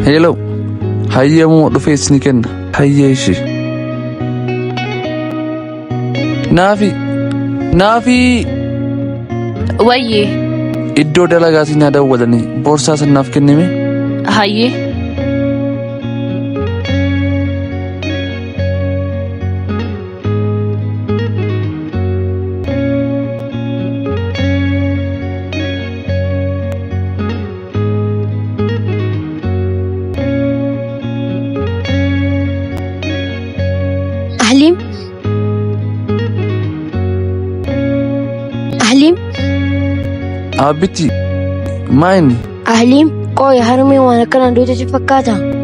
Hello, hayya mo do face ni ken hayya shi. Nafi. Wayye. Iddo dalaga si na dawwadani borsa sanaf kennime. Hayye. أهليم Abiti, maini. أهليم قوي هرمي وأنا كان دوتي تفكاتا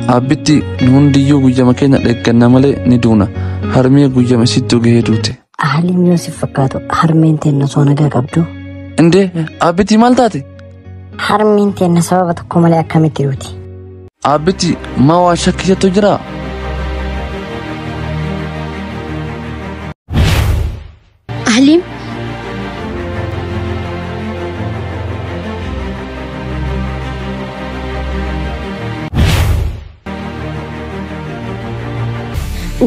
Abiti nundi yo guyama kenya dekkanna male ni duna. Harmiya guyama sittu geedute. أهليم يوسف فكاتو هرمين تينا صونغا قبدو Inde abiti mal taate? هرمين تينا سبب تقوم لي أكامتي روتي Abiti ma waa shakkisattu jira? أهليم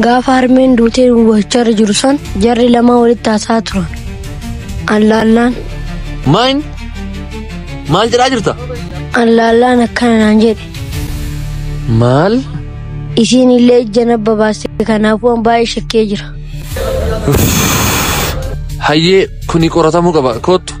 غاف هرمين دوتي وشر جرسان جري لما ولد تاساترون اللالان Maal jedhaa jirta? اللالان أكان نانجيري Maal? إسين اللي جنب باباسي كنافوان باي شكيجر Hayyee kuni qoratamuu qaba kottu.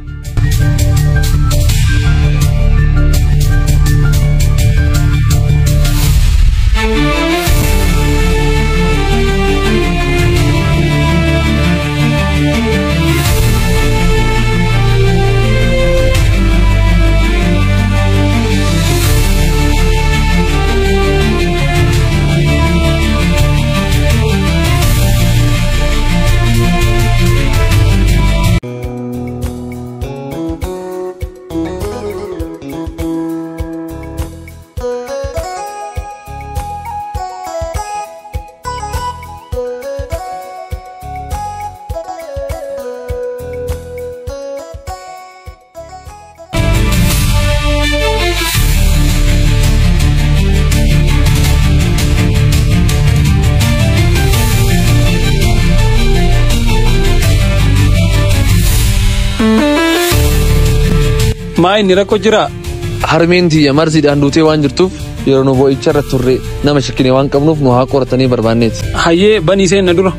Maayini rakkoo jira. Harmeen tiyya marsiidhaan duutee waan jirtuuf yeroo nu boo'icha irra turre nama shakkine waan qabnuuf nu haa qoratanii barbaanneeti. Hayyee banii seenna dura.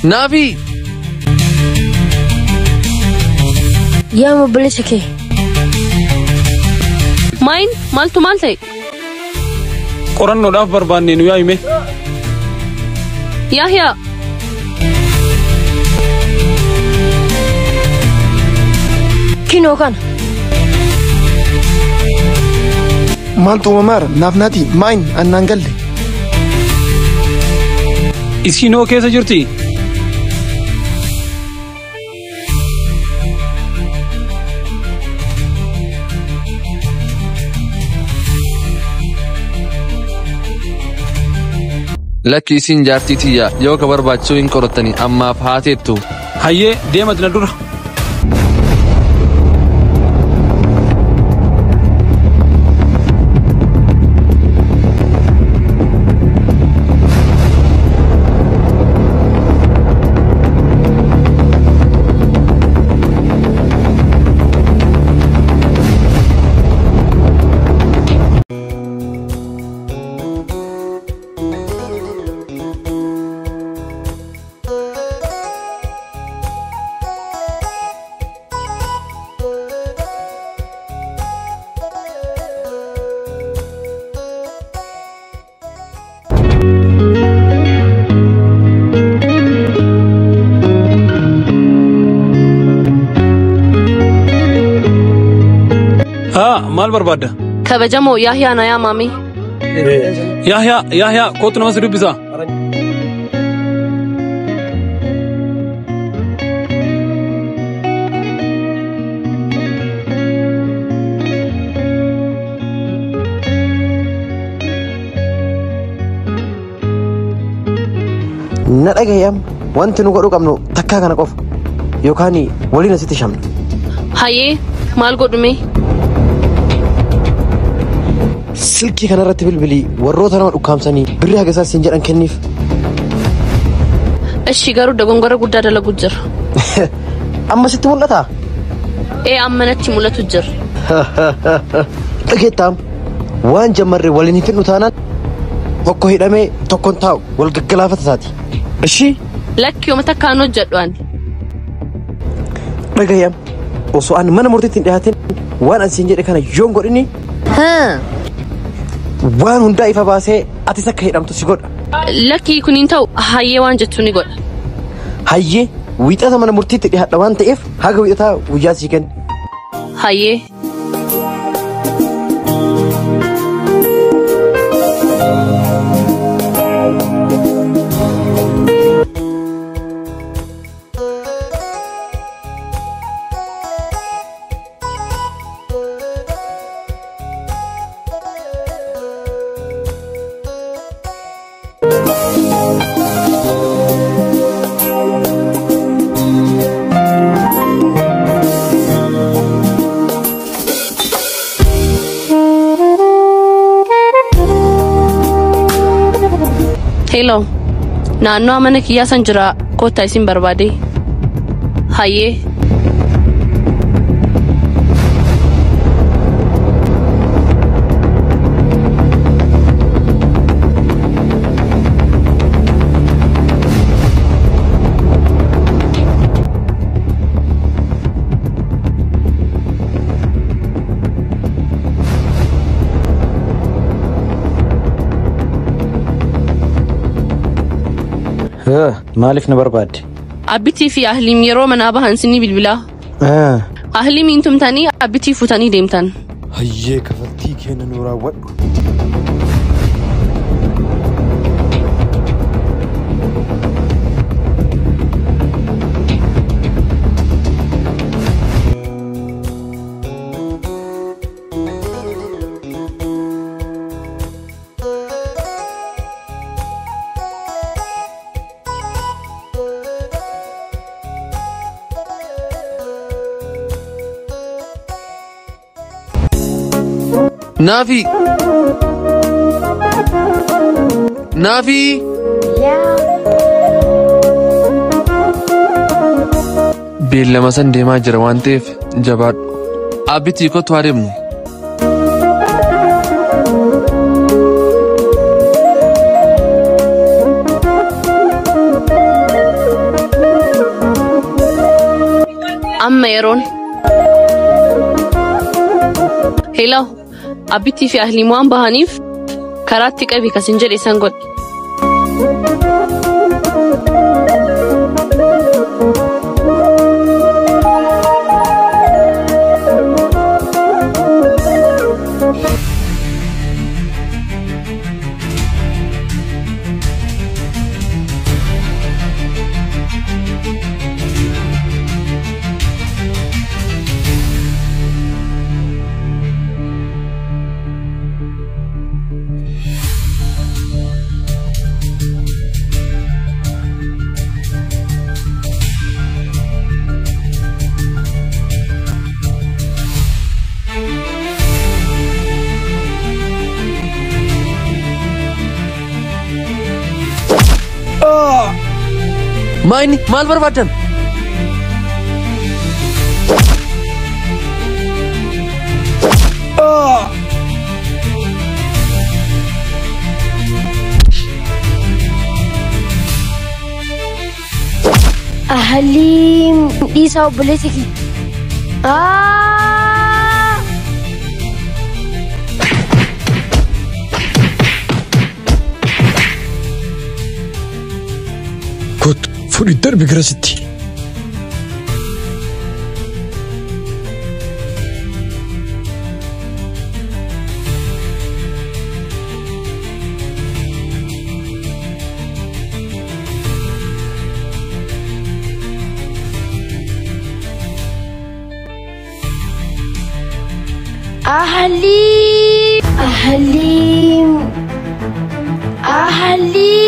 Naafi! يا مبلسكي Main maltu maal ta'e? Qorannoodhaaf barbaanne nu yaa hime. Yahyaa. كينو كان مالتو ممار نافناتي ماين أنانجلي Isinoo keessa jirti. Lakki isin jaartii tiyya yoo ka barbaachisuu hin qorattanii ammaaf haateettu. Hayyee deemati na dura. maal barbaadda? Kabajamoo Yahyaa na yaa maami. Yahyaa kootu nama si dubbisaa. Na dhagayam wanti nu godhu qabnu takkaa kana qofa yookaan waliin asitti shamna. Hayyee maal godhume? Silkii kanarratti bilbilii warroota nama dhukkaamsanii birrii haga isaas siin jedhan kenniif. Ishii garuu dogongora guddaa dalagu jira. Amma sitti mul'ata? Amma natti mul'atu jira. Dhageettaam waan jammarree waliin hin fidhu taanaan tokko hidhamee tokkoon taa'u wal gaggalaafata isaati. Ishii? Lakki yooma takkaan hojjedhu ani. Dhagayam osoo ani mana murtiitti hin dhiyaatin waan ani siin jedhe kana yoon godhini waan hundaa ifa baasee atis akka hidhamtu si godha. Lakki kuniin ta'u hayyee waan jettu ni godha. Hayyee wiixata mana murtiitti dhiyaadha waan ta'eef haga wiixataa guyyaa sii kenna. Hayyee. Hello. Naannoo mana kiyyaa san jira kottaa isin barbaade. Hayyee. Maaliif na barbaadde? Abbitii fi ahliim yeroo manaa bahan sinii bilbilaa. Ahliimiin tumtanii abbitii fuutanii deemtan. Hayyee kafaltii keenya nu raawwadhu. Nafi. Beellama san deemaa jira waan ta'eef jabaadhu. Abbitii kottu adeemnu. Amma yeroon. Hello. Abbitii fi ahliim waan bahaniif karaatti qabii kasin jedhe san godhe. Maini maal barbaadan? Ahliim dhiisaa obboleessa kee. Kot fudhi darbi gara sitti. أهليم أهليم أهليم.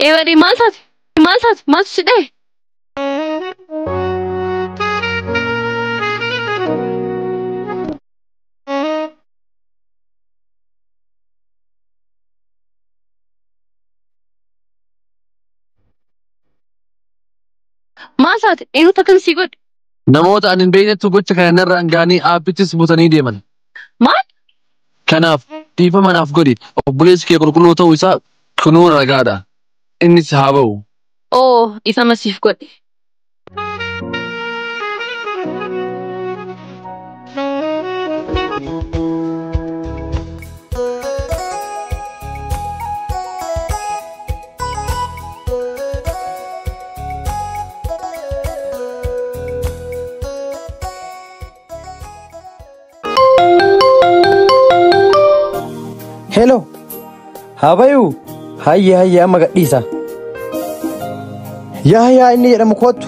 Eewari maal taate? Maaltu si dhahe? Maal taate? Eenyutu akkam sii godhe? Namoota ani hin beeknetu gocha kana irra hangaanii aabbitis butanii deeman. Maal? Kanaaf dhiifama naaf godhi. Obboleessi kee qulqulluu ta'uu isaa kunuu ragaadha. Innis haa ba'u. Oo, isa masiif godhe. Hello. Habayu. Hayya amma gadhiisa. Yaa inni jedhamu kootu.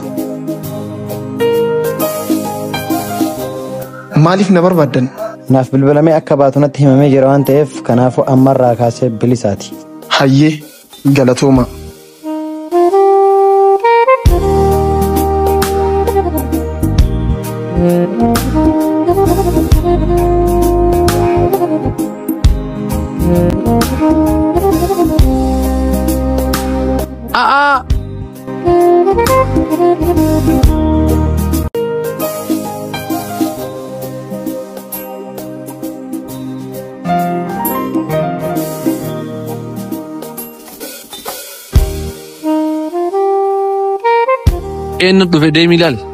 Maaliif na barbaaddan? Naaf bilbilamee akka baatu natti himamee jira waan ta'eef kanaafuu ammarraa kaasee bilisaati. Hayyee galatooma. Eenyu dhufe deemi ilaali.